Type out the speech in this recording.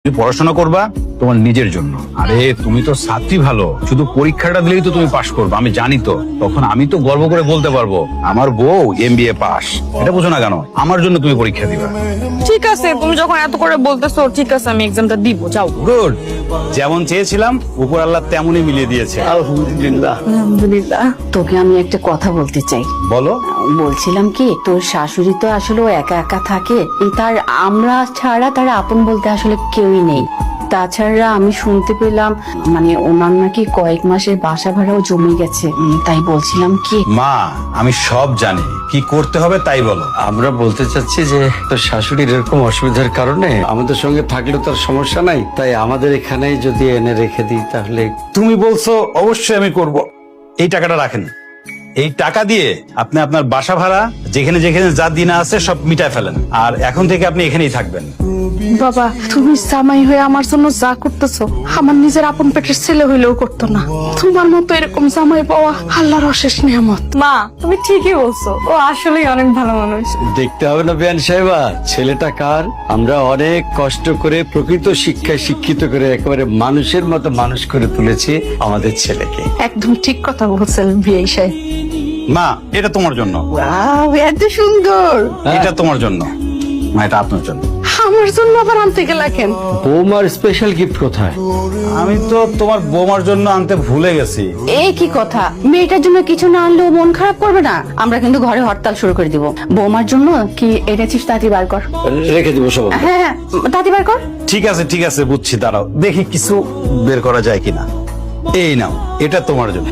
তুমি পড়াশোনা করবা তোমার নিজের জন্য। আরে তুমি তো ছাত্রী ভালো, শুধু পরীক্ষাটা দিলেই তো তুমি পাশ করবে, আমি জানি তো। তখন আমি তো গর্ব করে বলতে পারবো আমার বউ MBA পাস। এটা বুঝো না কেন? আমার জন্য তুমি পরীক্ষা দিবা। ঠিক আছে, তুমি যখন এত করে বলতেছো, ঠিক আছে আমি এক্সামটা দিব, যাও। গুড, যেমন চেয়েছিলাম উপর আল্লাহ তেমনই মিলিয়ে দিয়েছে। আলহামদুলিল্লাহ। আলহামদুলিল্লাহ। তোকে আমি একটা কথা বলতে চাই। বলো। বলছিলাম কি, তোর শাশুড়ি তো আসলে ও একা একা থাকে, তার আমরা ছাড়া তার আপন বলতে আসলে কেউই নেই। তাছাড়া আমি শুনতে পেলাম মানে ওনার নাকি কয়েক মাসের বাসা ভাড়াও জমে গেছে। তাই বলছিলাম কি, মা আমি সব জানি, কি করতে হবে তাই বলো। আমরা বলতে চাচ্ছি যে তোর শাশুড়ির এরকম অসুবিধার কারণে আমাদের সঙ্গে থাকলেও তার সমস্যা নাই, তাই আমাদের এখানেই যদি এনে রেখে দিই তাহলে। তুমি বলছো অবশ্যই আমি করব। এই টাকাটা রাখেন, এই টাকা দিয়ে আপনি আপনার বাসা ভাড়া যেখানে যেখানে যা দিনা আছে সব মিটায় ফেলেন, আর এখন থেকে আপনি এখানেই থাকবেন। বাবা, তুমি জামাই হয়ে আমার জন্য যা করতেছো, আমার নিজের আপন পেটের ছেলে হইলেও করতো না। তোমার মতো এরকম জামাই পাওয়া আল্লাহর অশেষ নিয়ামত। মা, তুমি ঠিকই বলছো, ও আসলেই অনেক ভালো মানুষ। দেখতে হবে না বেয়ান সাহেবা, ছেলেটা কার? আমরা অনেক কষ্ট করে প্রকৃত শিক্ষায় শিক্ষিত করে একেবারে মানুষের মতো মানুষ করে তুলেছি আমাদের ছেলেকে। একদম ঠিক কথা বলছেন বিয়ে সাহেব। মা এটা তোমার জন্য, এত সুন্দর। এটা তোমার জন্য, মা এটা আপনার জন্য। আমার জন্য আবার আনতে গেলা কেন? বৌমার স্পেশাল গিফট কোথায়? আমি তো তোমার বৌমার জন্য আনতে ভুলে গেছি। এই কি কথা, মেয়েটার জন্য কিছু না আনলেও মন খারাপ করবে না? আমরা কিন্তু ঘরে হরতাল শুরু করে দিব। বৌমার জন্য কি এনেছিস তাড়াতাড়ি বার কর। রেখে দিব সব। হ্যাঁ হ্যাঁ, তাড়াতাড়ি বার কর। ঠিক আছে বুঝছি, দাঁড়াও দেখি কিছু বের করা যায় কিনা। এই নাও, এটা তোমার জন্য।